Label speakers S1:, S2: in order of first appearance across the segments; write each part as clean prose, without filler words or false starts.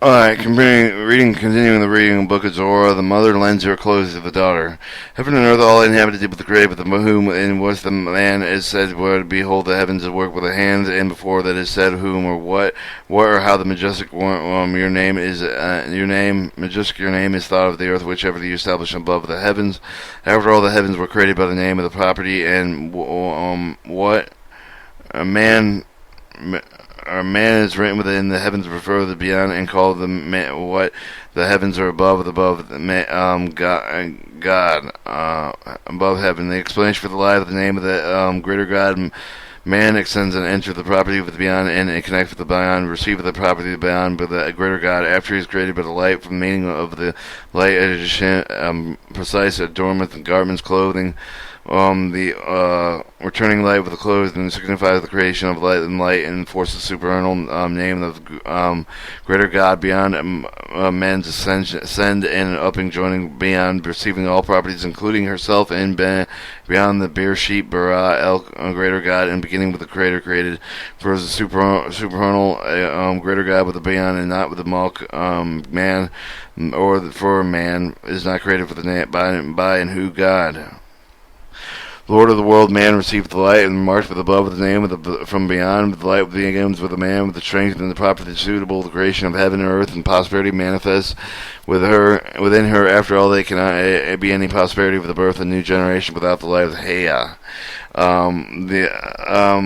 S1: Alright, continuing the reading of the Book of Zohar, the mother lends her clothes to the daughter. Heaven and earth all inhabited with the grave, but the whom and was the man is said, would behold the heavens at work with the hands, and before that is said whom or what or how the majestic your name is, your name is thought of the earth, whichever you establish above the heavens. After all the heavens were created by the name of the property, and what a man our man is written within the heavens refer to the beyond and call the what the heavens are above God above heaven. The explanation for the lie of the name of the greater God. Man extends and enters the property of the beyond and connects with the beyond, receives the property of the beyond by the greater God after he is created by the light from the meaning of the light precise adornment, garments, clothing, the returning light with the clothes and signifies the creation of light and force the supernal name of greater God beyond man's ascend and upping joining beyond receiving all properties including herself and beyond the beer sheep bara el greater God and beginning with the creator created for the supernal greater God with the beyond and not with the malk man or for man is not created for the by and who God. Lord of the world, man received the light and marked with above the name of the from beyond. With the light begins with the man with the strength and the property suitable. The creation of heaven and earth and prosperity manifests within her. After all, they cannot be any prosperity with the birth of a new generation without the light of Heya.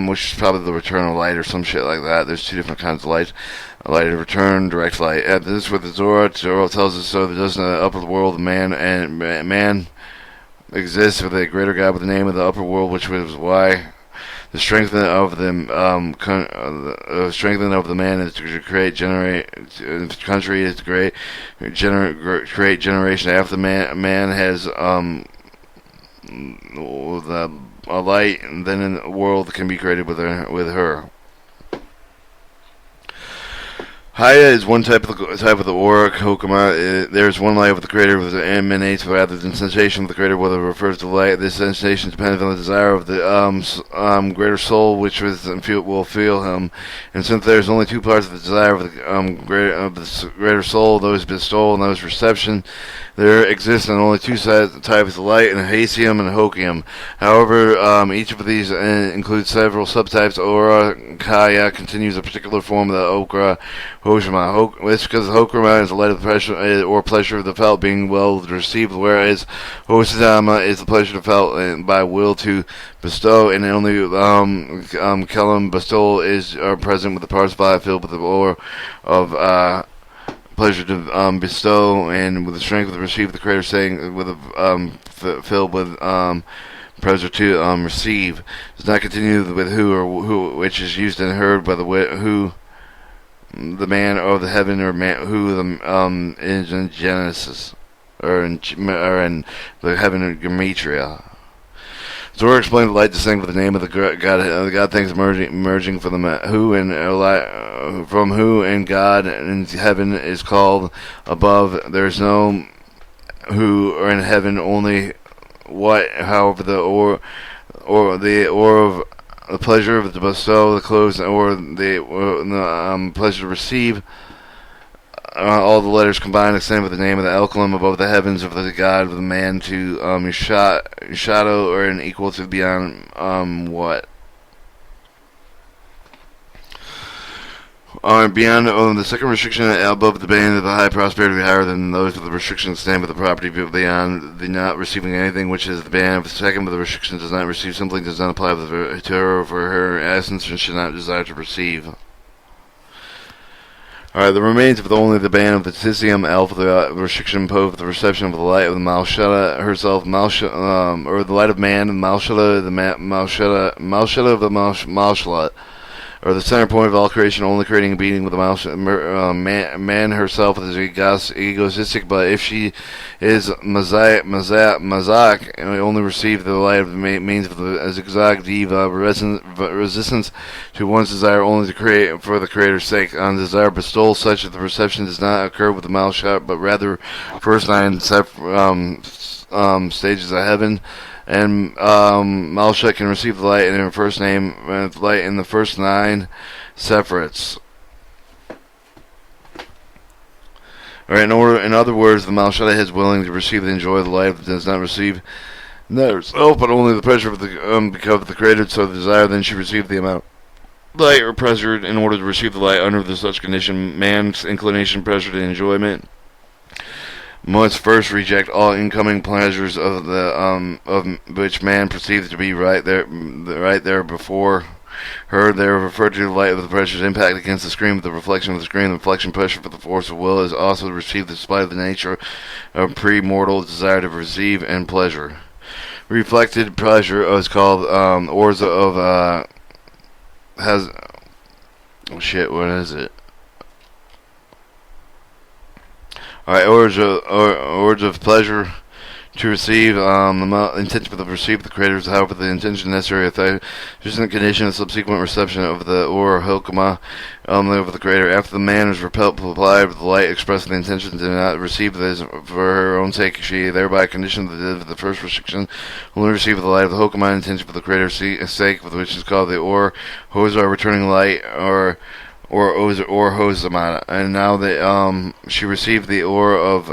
S1: Which is probably the return of light or some shit like that. There's two different kinds of light. Light of return, direct light. This is what the Zohar tells us. So there doesn't upper world, man exists with a greater God with the name of the upper world, which was why the strengthening of the man is to create country is to create generation after the man has a light, and then in the world can be created with her. Haya is one type of the aura. Kokama, there is one light with the creator which emanates rather than sensation of the creator, whether it refers to light. This sensation depends on the desire of the greater soul, which will feel him. And since there is only two parts of the desire of the greater soul, those bestowal and those reception, there exist only two types of light, and Hasium and Hokium. However, each of these includes several subtypes. Aura Kaya continues a particular form of the Okra Hoshima. It's because Hokrama is the light of the pressure or pleasure of the felt being well received, whereas Hoshidama is the pleasure felt by will to bestow, and only Kelim bestowal are present with the parts filled with the aura of pleasure to bestow, and with the strength of the receive the creator saying with filled with pleasure to receive. Does not continue with who which is used and heard by the who the man or the heaven or man who the is in Genesis or in the heaven of Gematria. Zohar explained the light descending with the name of the God things emerging from the who and from who and God in heaven is called above. There is no who or in heaven, only what. However, the or of the pleasure of the bestow, the clothes, or the pleasure to receive. All the letters combined extend with the name of the Elkolim above the heavens of the God of the man to shadow or an equal to beyond what. Beyond the second restriction above the band of the high prosperity higher than those with the restrictions stand with the property beyond the not receiving anything, which is the band of the second with the restriction does not receive simply does not apply to her for her essence and should not desire to receive. Alright, the remains of only the band of the Tisium Alpha, the restriction imposed the reception of the light of the Malshada herself, or the light of man, the Malshada, the Malshada of the Malshalat, or the center point of all creation, only creating a being with the man herself is egoistic, but if she is Mazak, only receive the light of the means of the zigzag diva, resistance to one's desire only to create for the creator's sake. On desire bestowal, such that the reception does not occur with the Malshat, but rather first 9 stages of heaven. And Malsha can receive the light in her first name, light in the first 9 separates. Alright, in other words, the Malshada is willing to receive and enjoy the light, but does not receive not herself, but only the pleasure of because of the Creator. So the desire then she received the amount of light or pleasure in order to receive the light. Under such condition, man's inclination, pleasure, and enjoyment must first reject all incoming pleasures of which man perceives to be right there before her. They are referred to the light of the pressure's impact against the screen, with the reflection of the screen. The reflection pressure for the force of will is also received despite the nature of pre-mortal desire to receive and pleasure. Reflected pleasure is called ors of has oh shit, what is it? Alright, words of pleasure to receive, the intention to receive the Creator, however, the intention necessary just in the condition of subsequent reception of the or Hokama of the Creator. After the man is replied with the light, expressing the intention to not receive this for her own sake, she thereby conditioned the first restriction only receive the light of the Hokama intention for the Creator's sake, which is called the or Hozar, returning light, or Hozamana. And now that she received the or of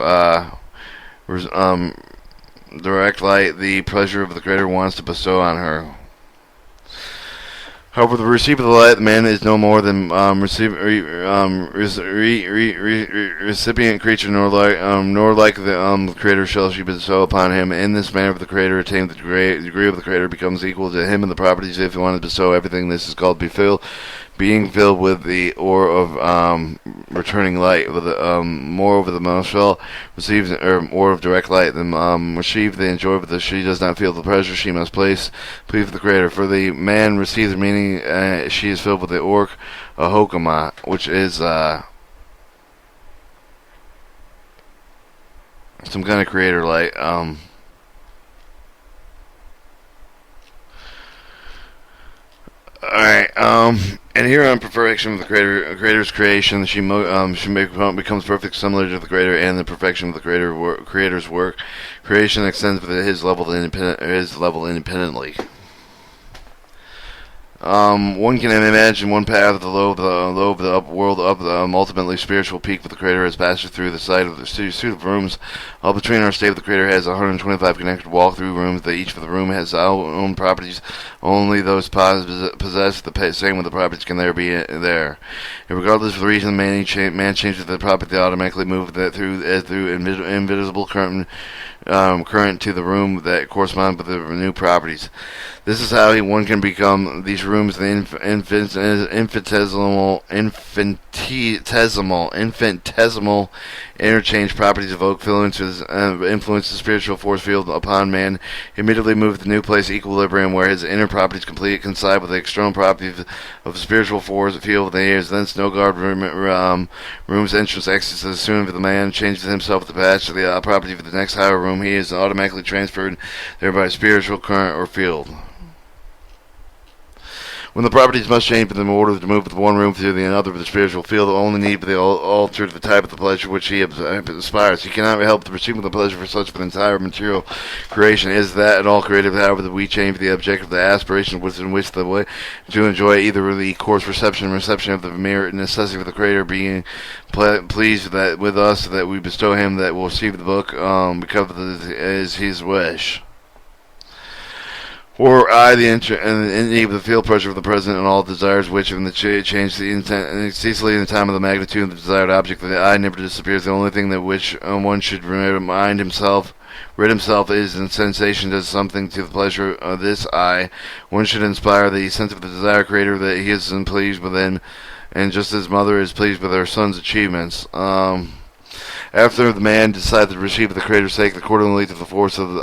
S1: direct light, the pleasure of the Creator wants to bestow on her. However, the receiver of the light, the man, is no more than recipient creature, nor like the Creator shall she bestow upon him. In this manner, the Creator attained the degree of the Creator becomes equal to him in the properties. If you want to bestow everything, this is called being filled with the ore of returning light. With moreover, the Mashal receives ore of direct light. Then receive the enjoy, but she does not feel the pleasure. She must please the Creator. For the man receives the meaning. She is filled with the ore Hokama, which is some kind of Creator light. Alright, and here on perfection of the Creator's creation, she becomes perfect, similar to the Creator, and the perfection of the Creator's work. Creation extends with his level independently. One can imagine one path of the low of the upworld, up the ultimately spiritual peak of the Creator has passed through the side of the suite of rooms. All between our state of the Creator has 125 connected walk-through rooms. That each of the room has our own properties. Only those possess the same with the properties can there be there. And regardless of the reason man changes the property, they automatically move that through invisible current to the room that correspond with the new properties. This is how one can become these rooms the infinitesimal interchange properties of oak influence the spiritual force field upon man. He immediately moves the new place equilibrium where his inner properties complete coincide with the external properties of the spiritual force field. There is thence no guard room's entrance exits. As soon as the man changes himself to patch to the property of the next higher room, he is automatically transferred there by spiritual current or field. When the properties must change in order to move from one room to the another of the spiritual field, only need be altered the type of the pleasure which he aspires. He cannot help the receiving the pleasure for such an entire material creation. Is that at all creative? However, that we change the objective, the aspiration within which the way to enjoy either the coarse reception of the mere necessity of the Creator being pleased that with us that we bestow him that will receive the book because is his wish. Or I, the need the field pressure of the present and all desires which in the change the intent ceaselessly in the time of the magnitude of the desired object, that the I never disappears. The only thing that which one should rid himself is in sensation does something to the pleasure of this I. One should inspire the sense of the desire Creator that he is pleased with him, and just as mother is pleased with her son's achievements. After the man decides to receive the Creator's sake, accordingly to the force of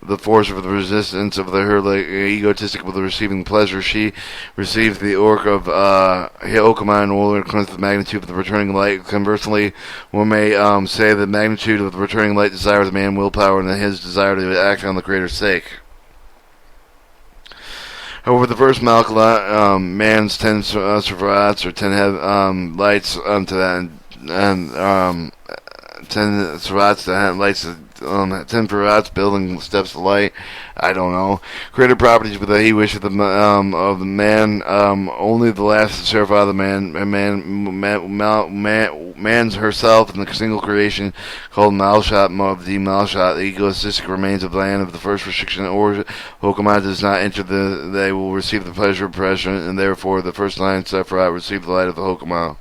S1: the resistance of her egotistic with the receiving pleasure, she receives the orc of Hyokama in order to the magnitude of the returning light. Conversely, one may say the magnitude of the returning light desires the man willpower and his desire to act on the Creator's sake. However, the first Malkulat, man's 10 Sravrats, or 10 lights to that, and 10 Sravrats that lights 10 parats, building steps to light. I don't know. Created properties with the he wish of the man. Only the last serve of the man's herself in the single creation called Malshot of the Malshot. The egoistic remains of the land of the first restriction or Hokama does not enter they will receive the pleasure of pressure, and therefore the first line Sephirat receive the light of the Hokama.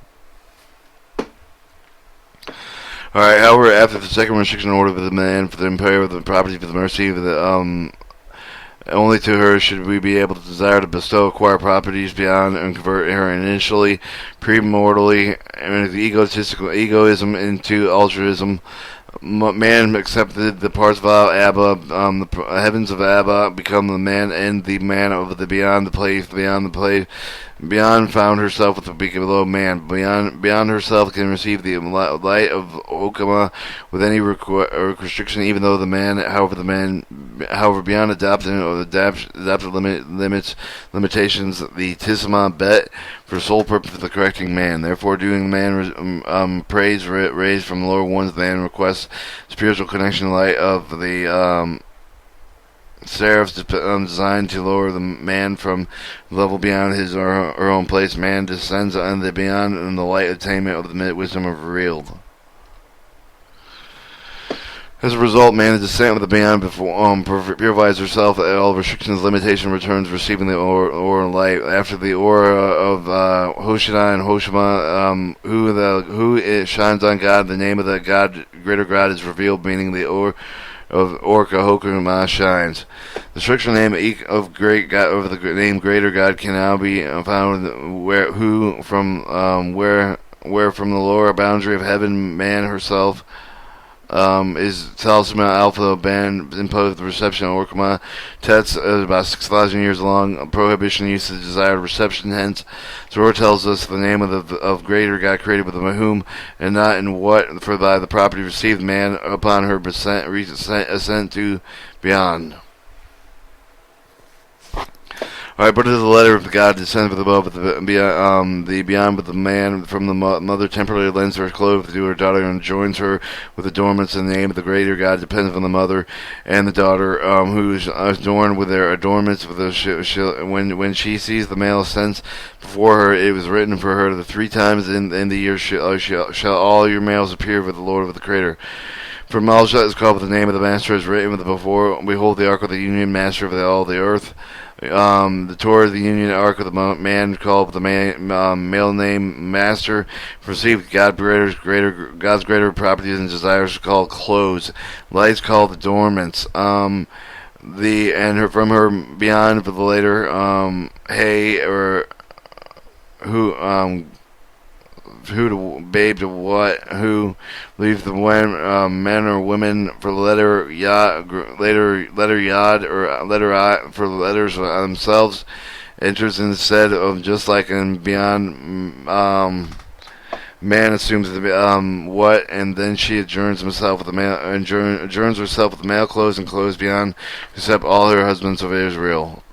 S1: Alright, however, after the second restriction order of the man for the empire of the property of the mercy of the only to her should we be able to desire to bestow acquire properties beyond and convert her initially, premortally, and egoism into altruism. Man accepted the parts of Abba, the heavens of Abba become the man, and the man of the beyond the place, beyond found herself with the below man. Beyond herself can receive the light of Okama with any restriction, even though the man, however, beyond adaptive limitations, the Tisma bet for sole purpose of the correcting man. Therefore, doing man praise raised from the lower ones, man requests spiritual connection, light of the seraphs designed to lower the man from level beyond his or her own place. Man descends on the beyond and the light attainment of the wisdom of revealed. As a result, man is descent with the beyond before purifies herself. All restrictions, limitation returns, receiving the aura light. After the aura of Hoshina and Hoshima, who it shines on God, the name of the God, greater God, is revealed, meaning the aura of Orca Hokuma shines. The structural name of great God over the name greater God can now be found where from the lower boundary of heaven, man herself. Is Talisman Alpha band imposed the reception of Orkama. Text about 6,000 years long. A prohibition used the desired reception. Hence, Zohar tells us the name of greater God created with the whom and not in what, for by the property received man upon her ascent to beyond. Alright, but it is the letter of God descends with above, the beyond with the man from the mother temporarily lends her clothes to her daughter and joins her with adornments in the name of the greater God depends on the mother and the daughter, who is adorned with their adornments. When she sees the male ascends before her, it was written for her the 3 times in the year shall all your males appear with the Lord of the Creator. For Malsha is called with the name of the Master, is written with the before. Behold the Ark of the Union, Master of all the earth. The Torah of the Union, Ark of the man called with the male name Master. Received God's greater properties and desires called clothes. Lights called adornments. From her beyond for the later hey or who to babe to what, who leaves the when men or women for the letter yod, letter yod or letter I for the letters themselves, enters instead of just like in beyond man assumes the what, and then she adjourns herself with the male clothes and clothes beyond, except all her husbands of Israel.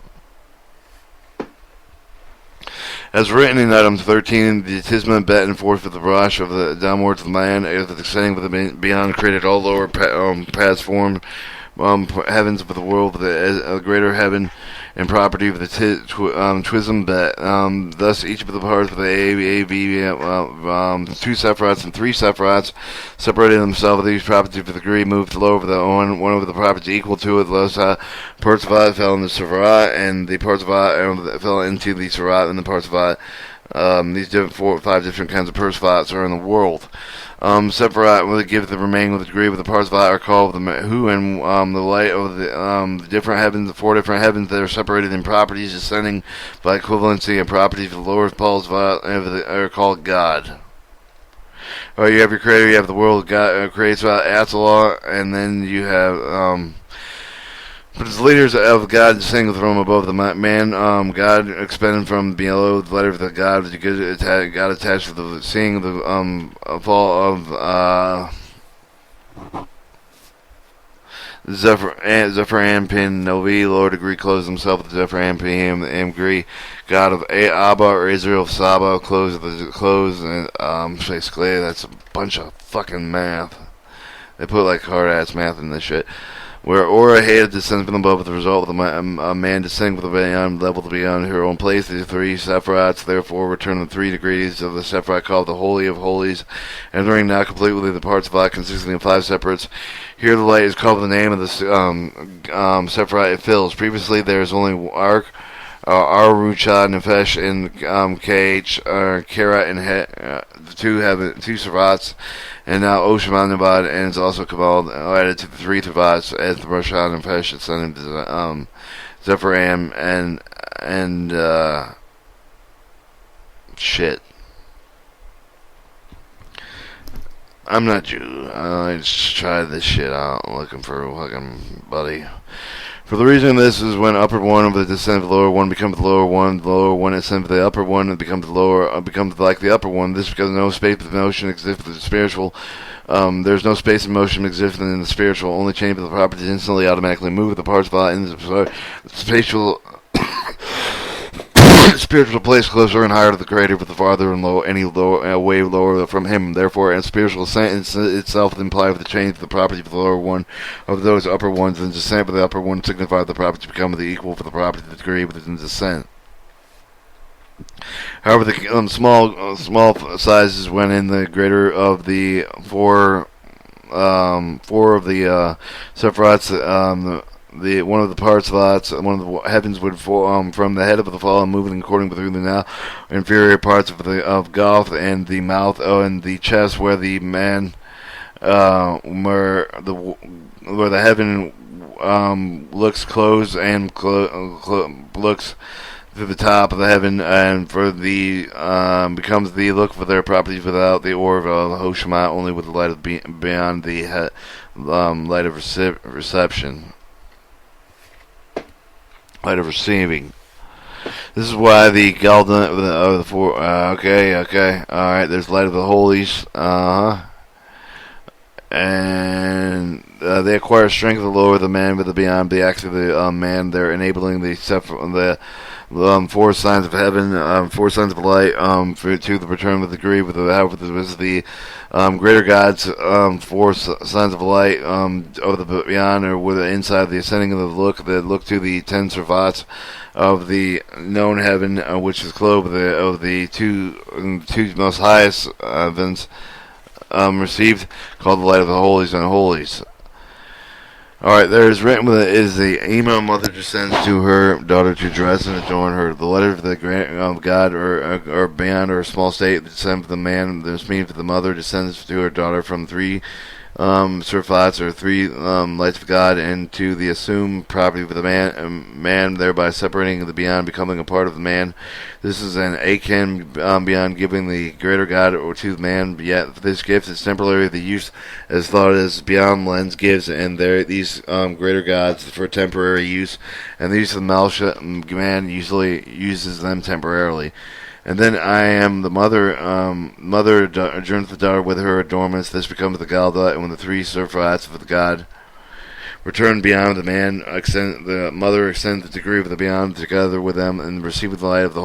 S1: As written in item 13, the Tisman bet and forth with the brush of the downwards of the man, as the descending with the beyond created all lower paths formed heavens of the world with a greater heaven and property of the Twism bet. Thus, each of the parts of the two Sephirats and 3 Sephirats separated themselves with these properties of the degree, moved lower with the one over the property equal to it. Thus, parts of it fell in the Sephirat, and the parts of it fell into the Sephirat, and the parts of it. These 5 different kinds of Persephots are in the world. Sephirat will give the remaining of the degree of the parts of it are called the who and the light of the different heavens, the 4 different heavens that are separated in properties descending by equivalency and properties of the lower parts of it are called God. Or you have your creator, you have the world God creates Atzalah, and then you have but as leaders of God sing from above the man, God expended from below the letter of the God, God attached to the seeing the fall of Zephyr Ampin Novi, Lord agree clothes himself with Zephyr Ampin agree, God of Abba or Israel of Saba, clothes and basically that's a bunch of fucking math. They put like hard ass math in this shit. Where Aura Hated descends from above with the result of a man descending with a beyond level beyond her own place. The three Sephiroths therefore return the 3 degrees of the Sephiroth called the Holy of Holies, entering now completely the parts of light consisting of 5 separates. Here the light is called the name of the Sephiroth it fills. Previously there is only Arc, Arucha, Nefesh, and KH, Kara, and the two Savats, and now Oshman Nabad, and it's also Kabal added to the 3 Tavats as the Roshan and Nefesh ascended to Zephyram and shit. I'm not Jew. I just tried this shit out looking for a fucking buddy. For the reason this is when upper one of the descent of the lower one becomes the lower one ascends of the upper one, it becomes the lower, becomes like the upper one. This because no space of motion exists with the spiritual. There's no space and motion existing in the spiritual. Only change of the properties instantly automatically move the parts of in the spatial spiritual place closer and higher to the creator, with the farther and low any lower wave lower from him. Therefore, and spiritual sentence itself implies the change of the property of the lower one of those upper ones, and descent of the upper one signifies the property to become the equal for the property of the degree within descent. However, the small sizes when in the greater of the four of the Sephiroths, the one of the parts lots, one of the heavens would fall from the head of the fall, moving according through the now inferior parts of Goth and the mouth and the chest, where the man where the heaven looks closed and looks through the top of the heaven, and for the becomes the look for their properties without the orb of Hoshama, only with the light of beyond the light of reception. Light of receiving. This is why the Galdan of the four. Okay. All right. There's light of the holies. And they acquire strength of the lower the man with the beyond the act of the man. They're enabling the four signs of heaven, 4 signs of light, to the return of the degree with the greater gods, 4 signs of light of the beyond, or with the inside the ascending of the look that look to the 10 servats of the known heaven, which is clothed of the two most highest heavens, received, called the light of the holies and holies. Alright, there is written is the Ema mother descends to her daughter to dress and adorn her. The letter of the God or beyond or small state descends of the man. This means that the mother descends to her daughter from 3 surflots or 3 lights of God, and to the assumed property of the man, thereby separating the beyond, becoming a part of the man. This is an akin beyond giving the greater God or to the man. Yet this gift is temporary. The use as thought as beyond lens gives, and these greater gods for temporary use, and the use of the Malsha man usually uses them temporarily. And then I am the mother adjourns the daughter with her adornments. This becomes the Galda, and when the 3 Sephiroths of the God return beyond the man, the mother extends the degree of the beyond together with them, and receive the light of the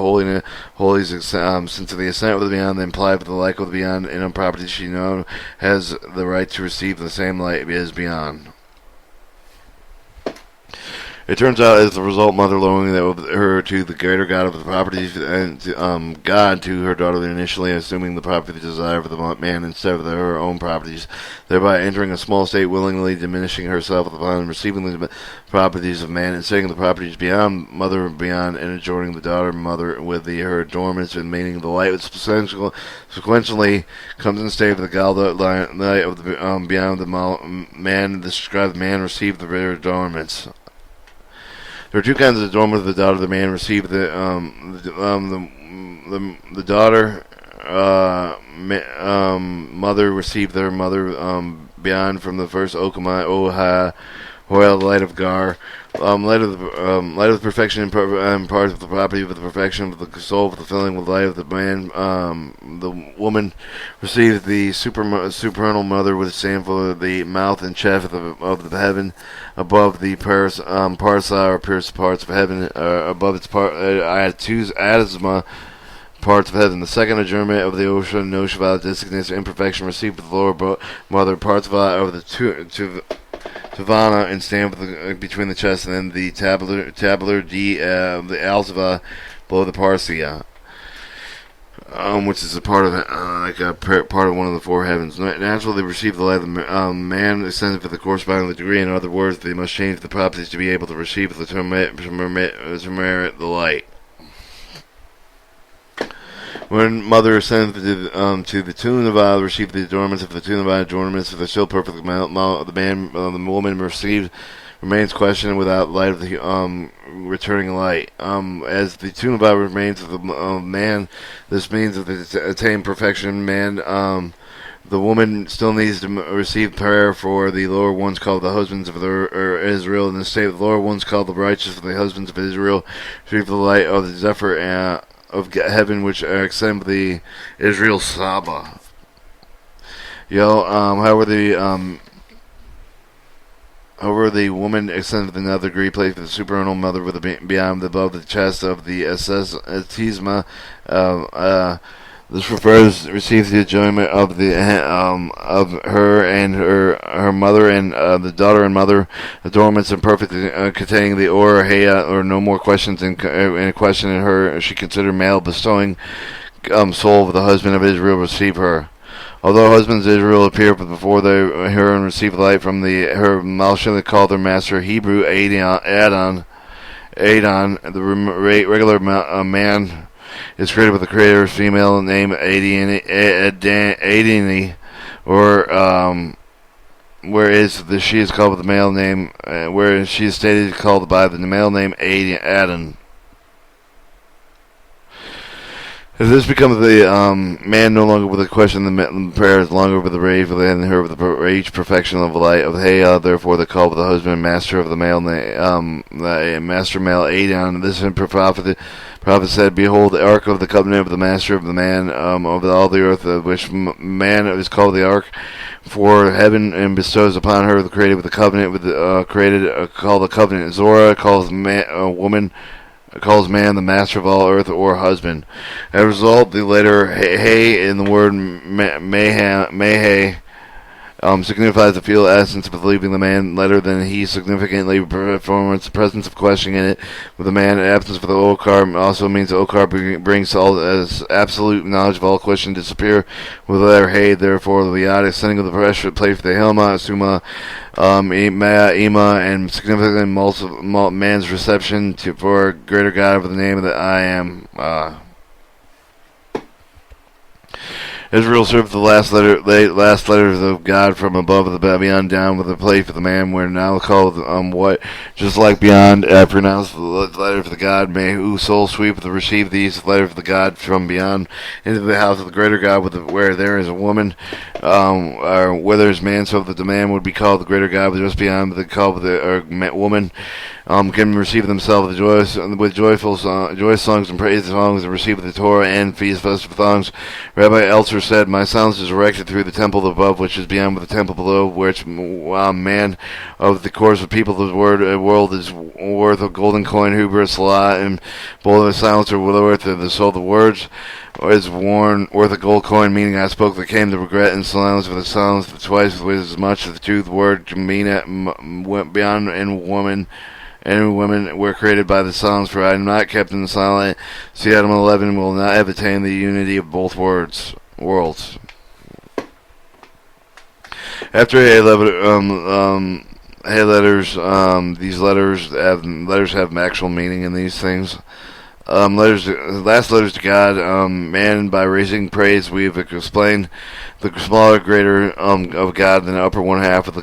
S1: holies, since the ascent of the beyond, the implied with the like of the beyond, in a property she knows has the right to receive the same light as beyond. It turns out, as a result, mother lowering her to the greater God of the properties, and God to her daughter, initially assuming the property desire of the man instead of her own properties, thereby entering a small state, willingly diminishing herself upon receiving the properties of man, and setting the properties beyond mother beyond, and adjoining the daughter mother with her adornments, and meaning the light which sequentially comes in the state of the Galda light of the beyond the man. This describes the man received the adornments. There are 2 kinds of adornment. The daughter of the man received the daughter mother received their mother beyond from the first Okamai Oha Hoel, light of Gar, light of the perfection and part of the property of the perfection of the soul, fulfilling with light of the man. The woman received the supernal mother with sample of the mouth and chest of the heaven, above the parsa or pierced parts of heaven, above its part asma parts of heaven. The second adjournment of the ocean, no Shabbat designates imperfection received with the lower mother parts of the Tavana and stand between the chest, and then the tabular D, the Altiva below the Parsia. Which is a part of part of one of the four heavens. Naturally, they receive the light of the man ascended for the corresponding degree. In other words, they must change the properties to be able to receive to merit the light. When mother ascends to the Tunava, receive the adornments of the Tunava, adornments of the still perfect the woman remains questioned without light of the returning light. As the Tunava remains of the man, this means that to attain perfection, man, the woman still needs to receive prayer for the lower ones called the husbands of Israel. In the state of the lower ones called the righteous of the husbands of Israel, receive the light of the Zephyr of heaven, which ascend the Israel Saba. However, the woman ascended another degree, placed the supernal mother with beyond above the chest of the Atisma. This receives the enjoyment of of her and her mother and the daughter and mother adornments and perfect containing the or heya or no more questions in question in her. She considered male bestowing soul of the husband of Israel receive her. Although husbands of Israel appear before her and receive light from her Malsha, they called their master Hebrew Adon. The regular man is created with a creator's female name Adini, or whereas she is called with the male name, whereas she is stated called by the male name Adon. If this becomes the man no longer with a question, the prayer is longer with the rage within her with the rage perfection of the light of Heya. Therefore, the call of the husband and master of the male, the master male Adon. This prophet said, "Behold, the ark of the covenant of the master of the man of all the earth, which man is called the ark for heaven, and bestows upon her the created with the covenant with called the covenant. Zohar calls woman." Calls man the master of all earth or husband. As a result, the letter hey in the word mehe signifies the feel essence of believing the man letter than he significantly performs the presence of questioning in it with the man. Absence of the okar also means the okar brings all as absolute knowledge of all questions disappear with the letter hey. Therefore, the yad sending of the pressure place for the helma suma ima and significantly man's reception for a greater God over the name of the I am. Israel served the last letters of God from above the beyond down with a plate for the man. We're now called what, just like beyond, pronounced the letter of the God. May whose soul sweep to receive these letters of the God from beyond into the house of the greater God, where there is a woman, or where there is man, so that the man would be called the greater God, but just beyond the call of the woman. Can receive themselves with joyous songs and praise songs, and receive the Torah and feast festival songs. Rabbi Elser said, "My silence is erected through the temple above, which is beyond with the temple below, which man of the course of people of the world is worth a golden coin, hubris, salah, and both of the silence are worth the soul. The words is worth a gold coin, meaning I spoke that came to regret and silence with the silence twice with as much as the truth word went beyond and women were created by the songs, for I am not kept in the silent. See, Adam 11 will not have attained the unity of both worlds. After letters, these letters have actual meaning in these things. Last letters to God, man, by raising praise, we have explained the smaller, greater of God than the upper one half of the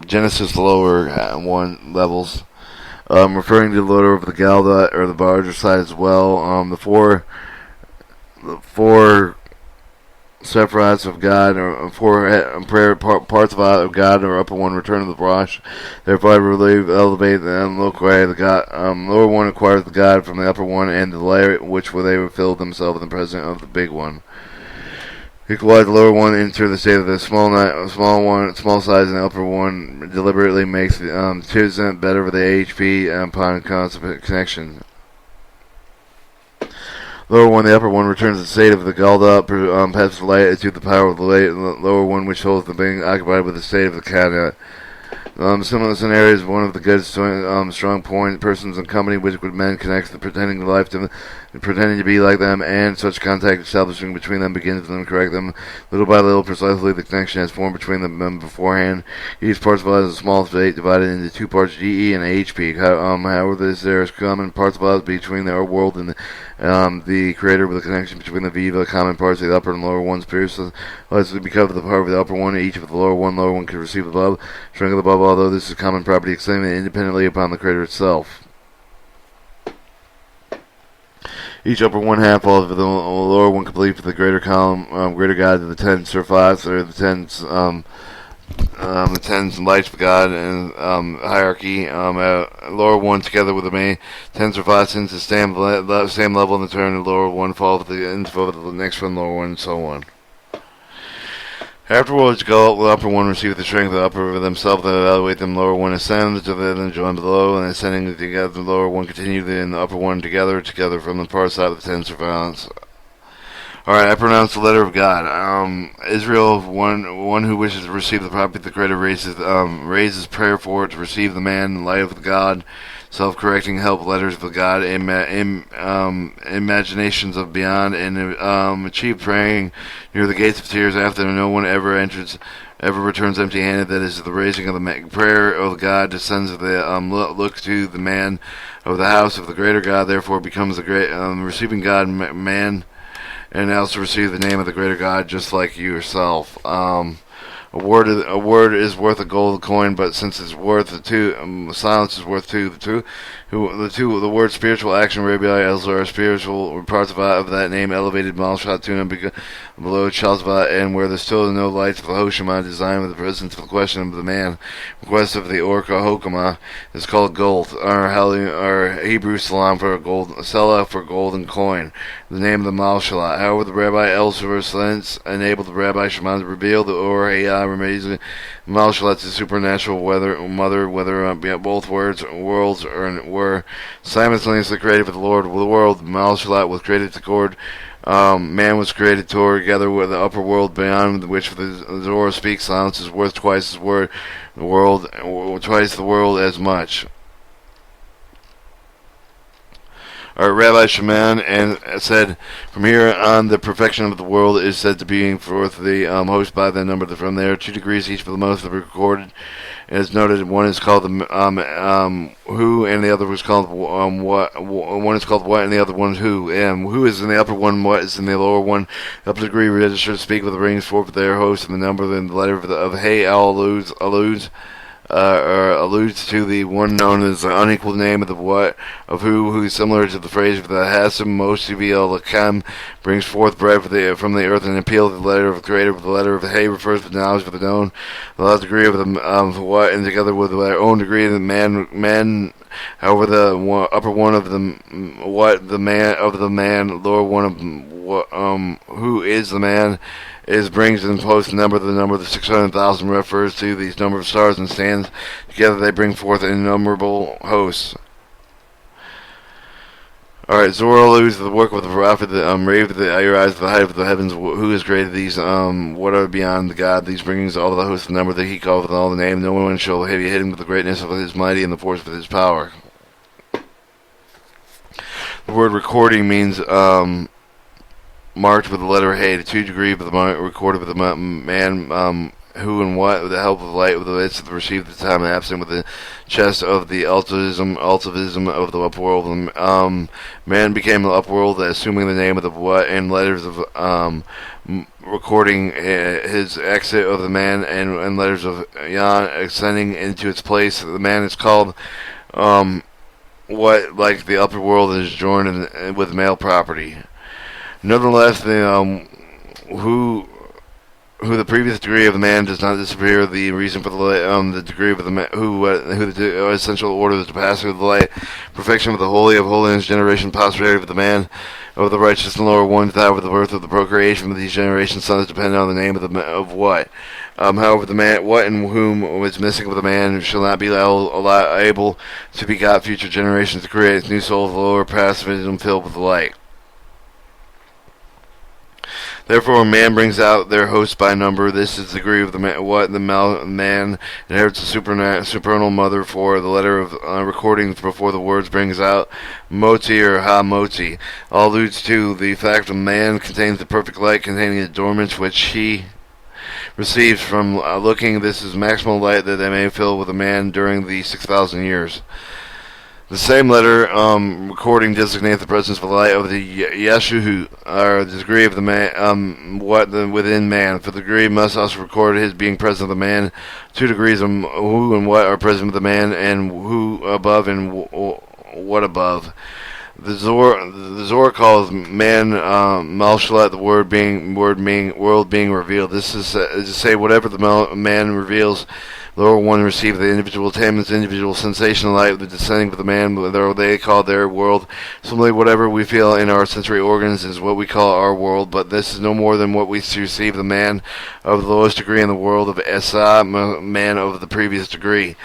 S1: Genesis lower one levels, referring to the loader of the Galda or the barge side as well. The four Sephirots of God, or four prayer parts of God, or upper one return to the brush. Therefore, elevate and lower the God. Lower one acquires the God from the upper one, and the layer which they would fill themselves in the presence of the big one. Equalize the lower one into the state of the small size, and the upper one deliberately makes the 2% better for the HP upon constant connection. Lower one, the upper one, returns the state of the Galda, passes the light into the power of the lower one, which holds the being occupied with the state of the Kana. Similar scenarios, one of the good strong point persons in company which would men connects the pretending to life to pretending to be like them, and such contact establishing between them begins to them correct them little by little. Precisely the connection has formed between them beforehand. Each participle has a small state divided into two parts, GE and HP. However, there is common participles between our world and the creator, with a connection between the Viva common parts of the upper and lower ones. Pierces because of the part of the upper one, each of the lower one can receive above, shrink of the above, although this is a common property extending independently upon the creator itself. Each upper one half falls with the lower one complete for the greater column, greater God to the 10 surfas, or the tens lights of God and hierarchy. Lower one together with the main 10 surfas into the same level in the turn. The lower one falls with the info of the next one, lower one, and so on. Afterwards, go up, the upper one receive the strength of the upper themselves, then evaluate them. Lower one ascends to then join below, and ascending together, the lower one continue, and the upper one together from the far side of the 10 surveillance. Alright, I pronounce the letter of God. Israel, one who wishes to receive the property of the Creator, raises prayer for it to receive the man, the light of the God, self-correcting help, letters of the God, imaginations of beyond, and achieve praying near the gates of tears after no one ever returns empty-handed. That is the raising of the prayer of God descends of the look to the man of the house of the greater God, therefore becomes the great receiving God man, and also receive the name of the greater God, just like you yourself. A word is worth a gold coin, but since it's worth two, silence is worth two. The word spiritual action, Rabbi Elzar, spiritual parts of that name, elevated Malshat Tuna below Chazva, and where there's still no lights of the Hoshama, design with the presence of the question of the man, request of the Orca Hokama, is called gold, or Hebrew salam for gold, Selah for golden coin, the name of the Malshalat. However, the Rabbi Elzar since enabled the Rabbi Shaman to reveal the Or Amazing Malshalat, the supernatural mother, whether both worlds were simultaneously created for the Lord of the world. Malshalat was created to cord. Man was created together with the upper world beyond which the Zohar speaks. Silence is worth twice the world as much. Our Rabbi Shaman and said, from here on, the perfection of the world is said to be forth the host by the number from there. 2 degrees each for the most recorded. As noted, one is called the who, and the other was called what. One is called what, and the other one is who. Who is in the upper one, what is in the lower one. The upper degree registered speak with the rings forth of their host, and the number in the letter of Hey Al alludes to the one known as the unequal name of the what of who is similar to the phrase of the Hasim Mosivil Lakam, brings forth bread from the earth, and appeal to the letter of the creator. The letter of the Hay refers to the knowledge of the known, the last degree of the what, and together with their own degree of the man. However, the upper one of the what, the man of the man, lower one of what, who is the man, brings in close the number of the 600,000 refers to these number of stars and stands together. They bring forth innumerable hosts. Alright, Zohar alludes to the work of the prophet that raved your eyes to the height of the heavens. Who has created these? What are beyond the God? These brings all the hosts, the number that he called with all the name. No one shall be hidden with the greatness of his mighty and the force of his power. The word recording means marked with the letter Hey. The 2 degree of the recorded with the man who and what, with the help of light, with the lights of the received the time absent, with the chest of the ultivism of the upworld. Man became the upworld, assuming the name of the what and letters of recording his exit of the man, and letters of Yan ascending into its place. The man is called what, like the upper world, is joined with male property. Nevertheless, who the previous degree of the man does not disappear. The reason for the degree of the man, who the essential order is the passing of the light, perfection of the holy of holiness, generation, posterity of the man, of the righteous and lower ones, that with the birth of the procreation of these generations, sons depend on the name of what. However, the man, what and whom was missing of the man, shall not be able to begot future generations to create new souls, lower passivism filled with light. Therefore, a man brings out their host by number. This is the degree of the man inherits the supernal mother for the letter of recording before the words brings out. Moti or ha-moti all alludes to the fact that man contains the perfect light containing the adornments which he receives from looking. This is maximal light that they may fill with a man during the 6,000 years. The same letter recording designates the presence of the light of the Yeshu, or the degree of the man, within man. For the degree must also record his being present of the man. 2 degrees of who and what are present of the man, and who above and what above. The Zohar calls man Malshalat, the world being revealed. This is to say whatever the man reveals. Lower one receive the individual attainments, individual sensation light, the descending of the man, they call their world. Similarly, whatever we feel in our sensory organs is what we call our world, but this is no more than what we receive the man of the lowest degree in the world of Esa, man of the previous degree.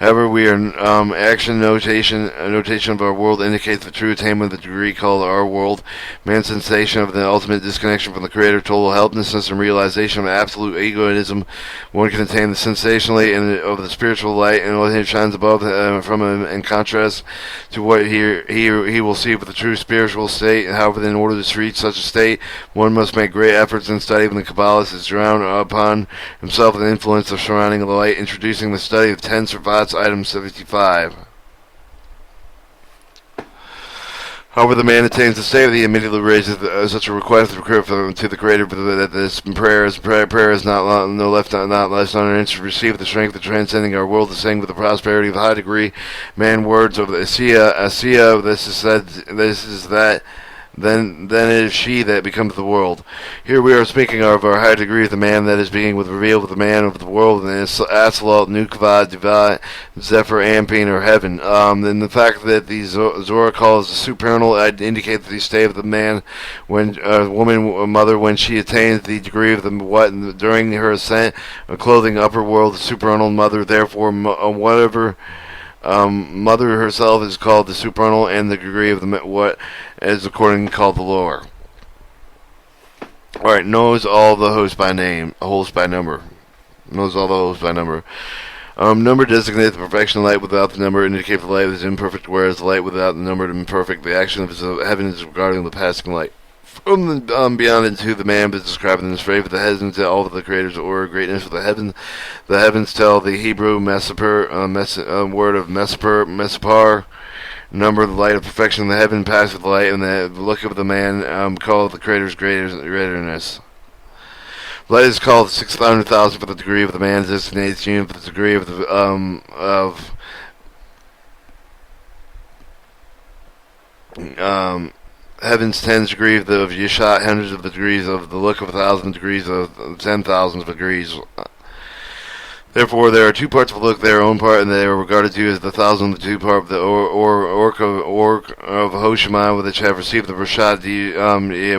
S1: However, we are action notation of our world indicates the true attainment of the degree called our world. Man's sensation of the ultimate disconnection from the Creator, total helplessness, and realization of absolute egoism. One can attain the sensationally of the spiritual light, and what he shines above from him, in contrast to what he will see with the true spiritual state. However, in order to reach such a state, one must make great efforts in studying the Kabbalah to drown upon himself the influence of surrounding the light, introducing the study of 10 Servats. Item 75. However, the man attains the state of the immediately raises such a request to the Creator that this prayer is not left unanswered to receive the strength of transcending our world, the saying with the prosperity of the high degree. Man, words of the Asiya. This is that. Then it is she that becomes the world. Here we are speaking of our high degree of the man that is being revealed with the man of the world, and Asalot, Nukva, Diva, Zephyr, Ampine, or heaven. And the fact that the Zohar calls the supernal indicates the state of the man when mother when she attains the degree of the during her ascent, clothing upper world, the supernal mother. Therefore, whatever. Mother herself is called the supernal, and the degree of the what is according called the lower. Alright, knows all the hosts by name, hosts by number. Knows all the hosts by number. Number designates the perfection of light without the number, indicates the light is imperfect, whereas the light without the number is imperfect. The action of heaven is regarding the passing light. From the beyond into the man is described in this phrase. The heavens tell all of the Creator's or greatness of the heavens. The heavens tell the Hebrew word of mesapar, number of the light of perfection. The heaven passes with the light, and the look of the man called the Creator's greaterness. Light is called 600,000 for the degree of the man. Designates union for the degree of heaven's 10 degrees of Yeshat, hundreds of the degrees of the look of 1,000 degrees of 10,000 degrees. Therefore, there are 2 parts of the look, their own part, and they are regarded to as the 1,000 the 2 part of the orc of Hoshima, which have received the Rashad,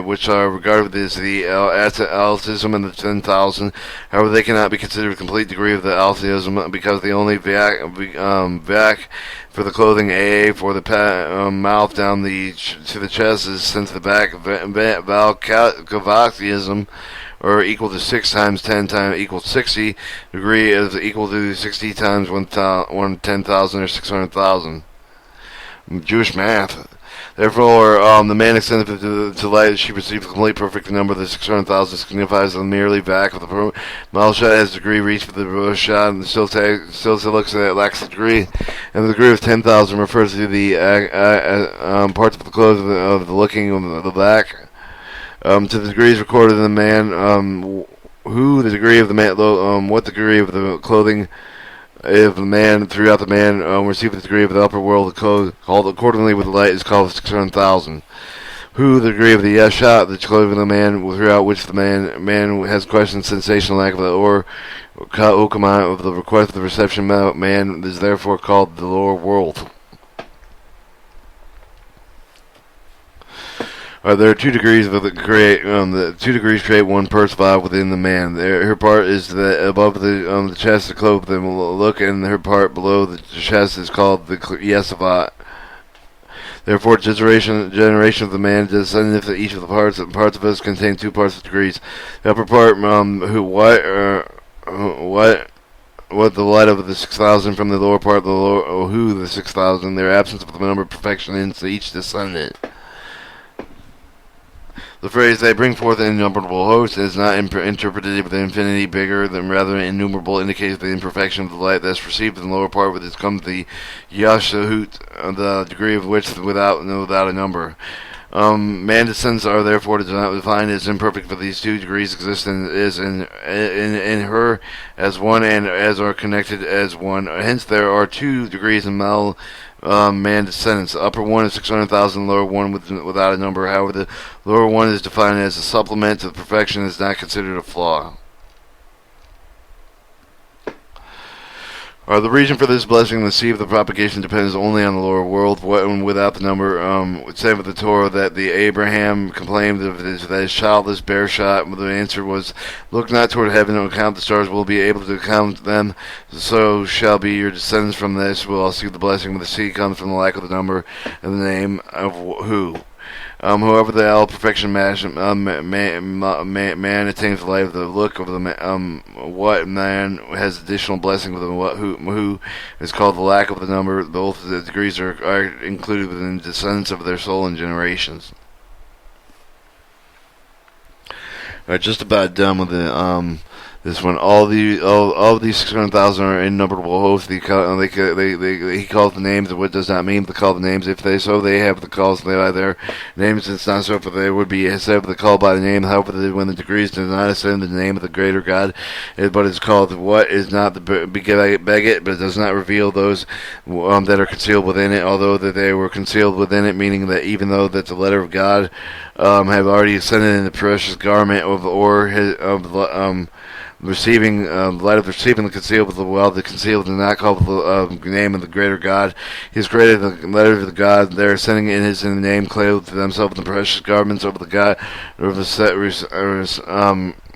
S1: which are regarded as the altruism and the 10,000. However, they cannot be considered a complete degree of the altruism because they only vac for the clothing, AA for the mouth down to the chest is sent to the back. Valkavaksism, or equal to 6 times 10 times equals 60. Degree is equal to 60 times 10,000 or 600,000. Jewish math. Therefore, the man extended to light, she perceived the complete perfect number of the 600,000 signifies the merely back of the Malshat has degree reached for the Rashad, and still looks at it lacks the degree, and the degree of 10,000 refers to the parts of the clothes of the looking of the back. To the degrees recorded in the man, who the degree of the man, what degree of the clothing of the man throughout the man receive the degree of the upper world called accordingly with the light is called 600,000. Who the degree of the Yeshat, the clothing of the man throughout which the man has questioned sensation lack of the or Okama of the request of the reception man is therefore called the lower world. There are 2 degrees of the create. The 2 degrees create 1 perspective within the man. Her part is the above the chest, the cloak, the look, and her part below the chest is called the Yesavat. Therefore, generation of the man descended to each of the parts. And parts of us contain two parts of degrees. The upper part, what the light of the 6,000 from the lower part, the lower who the 6,000. Their absence of the number of perfection into each descendant. The phrase "they bring forth an innumerable host" is not interpreted with infinity bigger than rather innumerable, indicates the imperfection of the light that's received in the lower part, which comes the yashahut, the degree of which without a number. Man descendants are therefore defined as imperfect, for these two degrees exist in her as one and as are connected as one. Hence, there are two degrees in male man descendants. The upper one is 600,000, lower one without a number. However, the lower one is defined as a supplement to the perfection and is not considered a flaw. The reason for this blessing, the seed of the propagation, depends only on the lower world. Without the number, said with the Torah that the Abraham complained that his childless bear shot. The answer was, "Look not toward heaven and count the stars. Will be able to count them. So shall be your descendants from this. Will all see the blessing of the seed comes from the lack of the number and the name of who." However, the all perfection man attains the light of the look of the what man has additional blessing of the what who is called the lack of the number. Both the degrees are included within the descendants of their soul and generations. Alright, just about done with the this one. All of these 600,000 are innumerable hosts. He calls the names of what does not mean. They call the names if they so they have the calls by their names. It's not so, for they would be said the call by the name. However, when the degrees do not ascend the name of the greater God, but is called what is not the beget, but it does not reveal those that are concealed within it, although that they were concealed within it, meaning that even though that the letter of God have already ascended in the precious garment receiving light of receiving the concealed with the well, the concealed is not called the name of the greater God. He has created the letter of the God. They are sending in his name, clothed themselves in the precious garments of the God, of the set,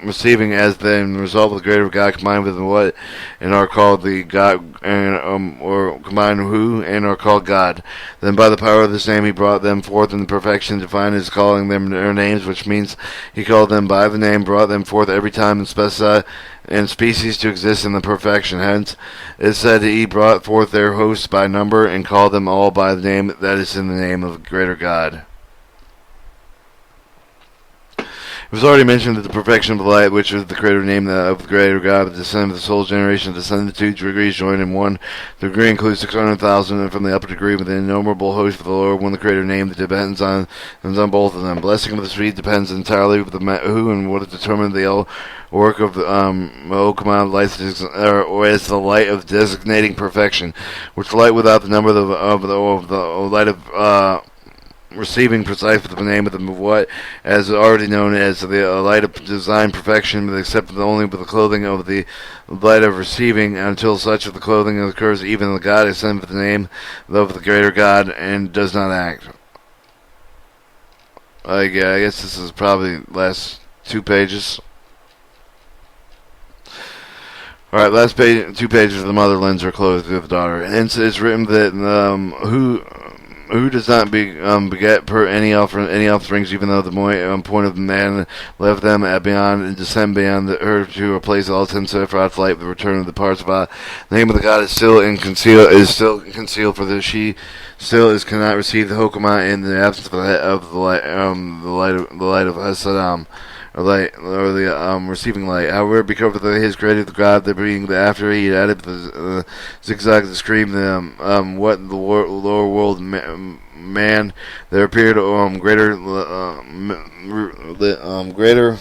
S1: receiving as the result of the greater God combined with what and are called the God, and or combined who and are called God. Then by the power of this name he brought them forth in the perfection defined as calling them their names, which means he called them by the name, brought them forth every time and specified and species to exist in the perfection. Hence it is said that he brought forth their hosts by number and called them all by the name that is in the name of the greater God. It was already mentioned that the perfection of the light, which is the greater name of the greater God, the descendant of the soul's generation, descended two degrees joined in one. The degree includes 600,000, and from the upper degree with the innumerable host of the lower one, the greater name that depends on both of them. Blessing of the seed depends entirely with the who and what is determined the work of the command light or as the light of designating perfection, which light without the number of the light of receiving precise with the name of the what, as already known as the light of design perfection, except only with the clothing of the light of receiving, until such of the clothing occurs, even the God is sent with the name of the greater God and does not act. I guess this is probably last 2 pages. Alright, last page, 2 pages of the mother lens are closed with the daughter. Hence it's written that who does not beget per any offerings, even though the point of man left them at beyond and descend beyond her to a place all 10 Sephirot's light. The return of the parts of the name of the God is still concealed, for that she still cannot receive the Hokmah in the absence of the light of Hasadam. Or the receiving light. However, because of his created the God, the being the after he added the zigzag to scream what the lower world man there appeared greater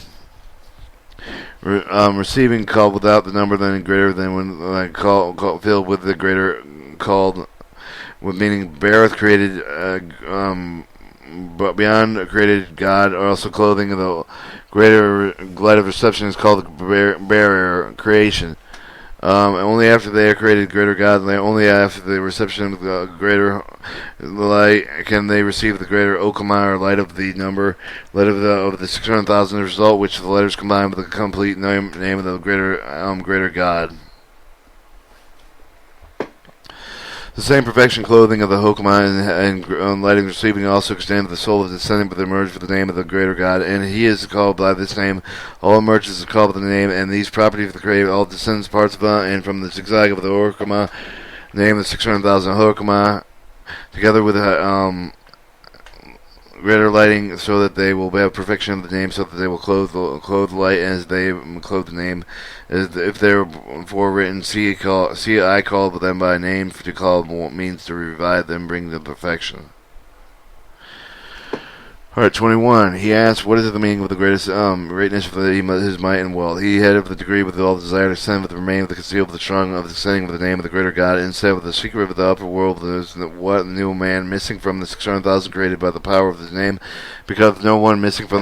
S1: receiving called without the number than greater than when call filled with the greater called with meaning beareth created but beyond created God, or also clothing of the greater light of reception is called the barrier creation. Only after they are created greater God, only after the reception of the greater light can they receive the greater Okama, or light of the number, light of the 600,000, the result which the letters combine with the complete name of the greater God. The same perfection clothing of the Hokama and lighting receiving also extend to the soul of the descendant, but they merge with the name of the greater God, and he is called by this name. All emerges are called by the name, and these properties of the creator, all descendants parts of and from the zigzag of the Hokama, name of 600,000 Hokama, together with greater lighting, so that they will have perfection of the name, so that they will clothe the light as they clothe the name. As if they were forewritten, see I call them by name, for to call means to revive them, bring them perfection. Alright, 21. He asked, what is the meaning of the greatness of his might and wealth? He had of the degree with all desire to ascend with the remain of the concealed of the strong of the descending of the name of the greater God, instead of the secret of the upper world, is what new man missing from the 600,000 created by the power of his name, because no one missing from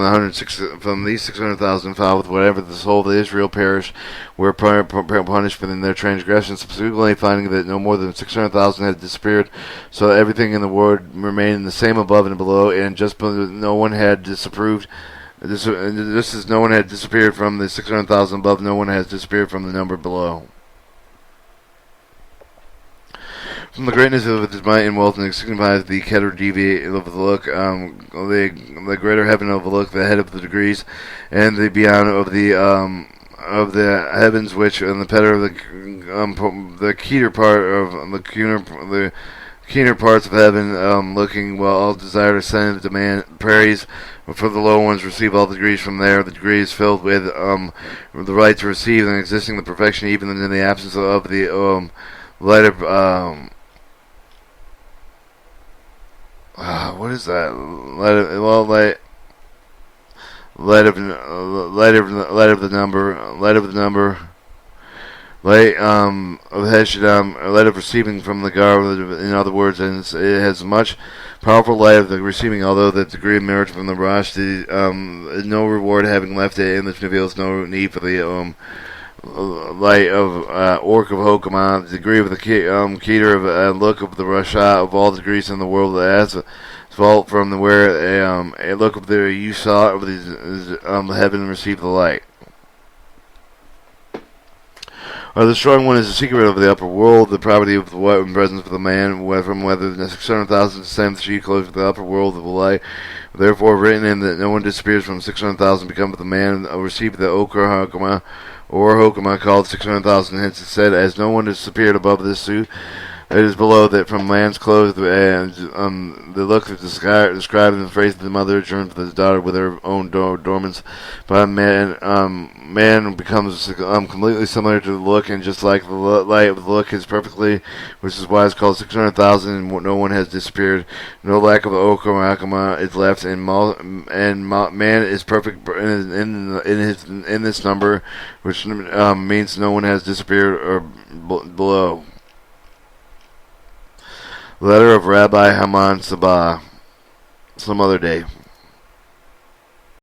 S1: these 600,000 foul with whatever the soul of Israel perished, were punished within their transgressions, subsequently finding that no more than 600,000 had disappeared, so everything in the world remained the same above and below, and just no one had disapproved. Just as no one had disappeared from the 600,000 above, no one has disappeared from the number below. From the greatness of his might and wealth, and it signifies the Keter Devi of the look, the greater heaven of the look, the head of the degrees, and the beyond of the heavens, which and the petter of the keener part of the keener parts of heaven, looking while all desire to ascend to man praise. For the low ones receive all the degrees from there. The degrees filled with the right to receive and existing the perfection, even in the absence of the light of what is that? Light of the number. Light of Heshadam, light of receiving from the God, in other words, and it has much powerful light of the receiving, although the degree of merit from the Rosh, no reward having left it, and this reveals no need for the light of Orc of Hokama, the degree of the Keter of look of the Rasha of all degrees in the world, as fault from the where a look of the you saw of the heaven received the light. The strong one is the secret of the upper world, the property of the white and presence of the man, from whether the 600,000 descend the sheet clothes with the upper world of the light. Therefore, written in that no one disappears from 600,000, become the man, receive the Okra Hokama, or Hokama called 600,000. Hence it said, as no one disappeared above this suit, it is below that from man's clothes, and the look that described in the phrase of the mother adjourned to the daughter with her own dormants. But man becomes completely similar to the look, and just like the light of the look is perfectly, which is why it's called 600,000, and no one has disappeared. No lack of Okama is left, and man is perfect in this number, which means no one has disappeared or below. Letter of Rabbi Haman Sabah. Some other day.